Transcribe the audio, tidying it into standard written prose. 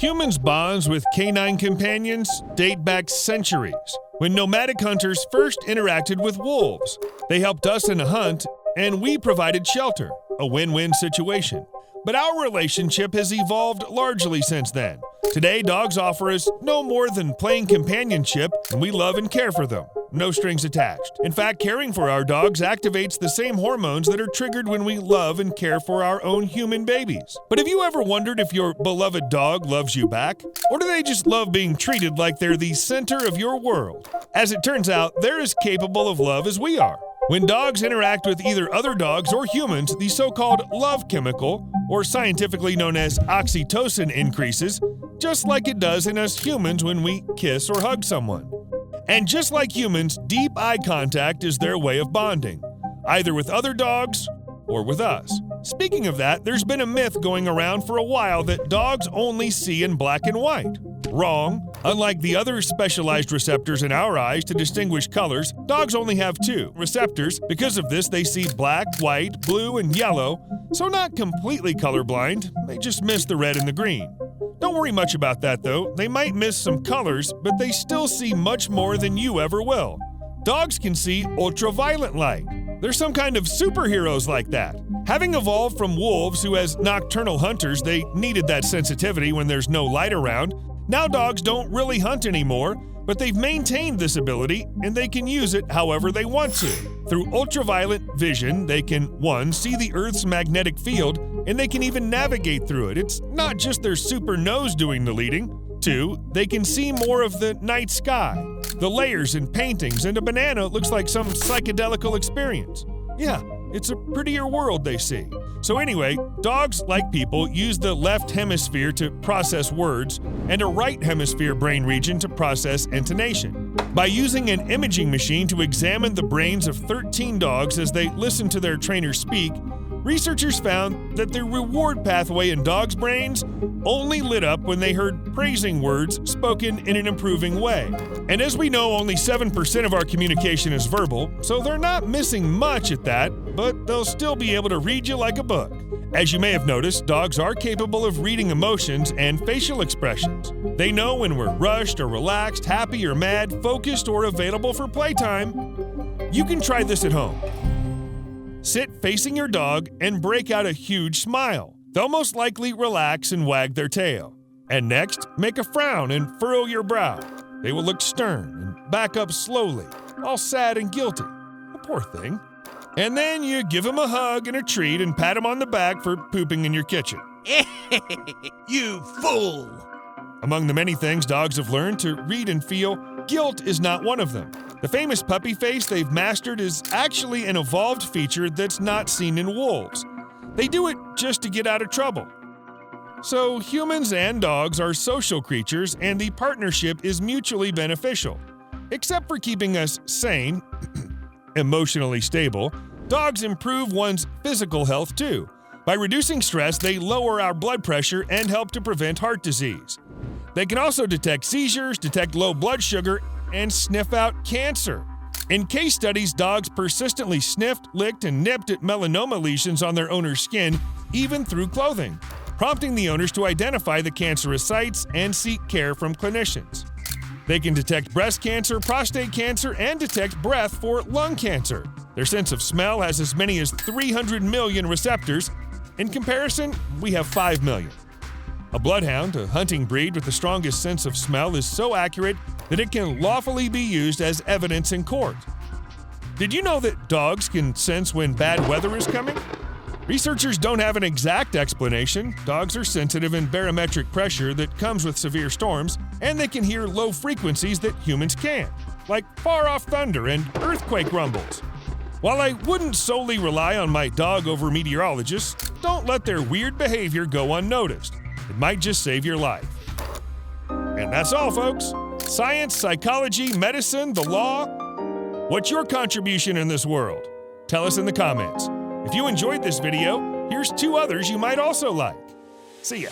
Humans' bonds with canine companions date back centuries, when nomadic hunters first interacted with wolves. They helped us in a hunt, and we provided shelter, a win-win situation. But our relationship has evolved largely since then. Today, dogs offer us no more than plain companionship, and we love and care for them. No strings attached. In fact, caring for our dogs activates the same hormones that are triggered when we love and care for our own human babies. But have you ever wondered if your beloved dog loves you back? Or do they just love being treated like they're the center of your world? As it turns out, they're as capable of love as we are. When dogs interact with either other dogs or humans, the so-called love chemical, or scientifically known as oxytocin, increases, just like it does in us humans when we kiss or hug someone. And just like humans, deep eye contact is their way of bonding, either with other dogs or with us. Speaking of that, there's been a myth going around for a while that dogs only see in black and white. Wrong. Unlike the other specialized receptors in our eyes to distinguish colors, dogs only have two receptors. Because of this, they see black, white, blue, and yellow, so not completely colorblind, they just miss the red and the green. Don't worry much about that though, they might miss some colors, but they still see much more than you ever will. Dogs can see ultraviolet light. They're some kind of superheroes like that. Having evolved from wolves who, as nocturnal hunters, they needed that sensitivity when there's no light around, now dogs don't really hunt anymore, but they've maintained this ability and they can use it however they want to. Through ultraviolet vision, they can 1. See the Earth's magnetic field, and they can even navigate through it. It's not just their super nose doing the leading. 2. They can see more of the night sky, the layers and paintings, and a banana looks like some psychedelical experience. Yeah, it's a prettier world they see. So anyway, dogs, like people, use the left hemisphere to process words and a right hemisphere brain region to process intonation. By using an imaging machine to examine the brains of 13 dogs as they listen to their trainer speak, researchers found that the reward pathway in dogs' brains only lit up when they heard praising words spoken in an improving way. And as we know, only 7% of our communication is verbal, so they're not missing much at that, but they'll still be able to read you like a book. As you may have noticed, dogs are capable of reading emotions and facial expressions. They know when we're rushed or relaxed, happy or mad, focused or available for playtime. You can try this at home. Sit facing your dog and break out a huge smile. They'll most likely relax and wag their tail. And next, make a frown and furrow your brow. They will look stern and back up slowly, all sad and guilty. The poor thing. And then you give them a hug and a treat and pat them on the back for pooping in your kitchen. You fool! Among the many things dogs have learned to read and feel, guilt is not one of them. The famous puppy face they've mastered is actually an evolved feature that's not seen in wolves. They do it just to get out of trouble. So humans and dogs are social creatures, and the partnership is mutually beneficial. Except for keeping us sane, emotionally stable, dogs improve one's physical health too. By reducing stress, they lower our blood pressure and help to prevent heart disease. They can also detect seizures, detect low blood sugar, and sniff out cancer. In case studies, dogs persistently sniffed, licked, and nipped at melanoma lesions on their owner's skin, even through clothing, prompting the owners to identify the cancerous sites and seek care from clinicians. They can detect breast cancer, prostate cancer, and detect breath for lung cancer. Their sense of smell has as many as 300 million receptors. In comparison, we have 5 million. A bloodhound, a hunting breed with the strongest sense of smell, is so accurate that it can lawfully be used as evidence in court. Did you know that dogs can sense when bad weather is coming? Researchers don't have an exact explanation. Dogs are sensitive in barometric pressure that comes with severe storms, and they can hear low frequencies that humans can't, like far-off thunder and earthquake rumbles. While I wouldn't solely rely on my dog over meteorologists, don't let their weird behavior go unnoticed. It might just save your life. And that's all, folks. Science, psychology, medicine, the law. What's your contribution in this world? Tell us in the comments. If you enjoyed this video, here's 2 others you might also like. See ya.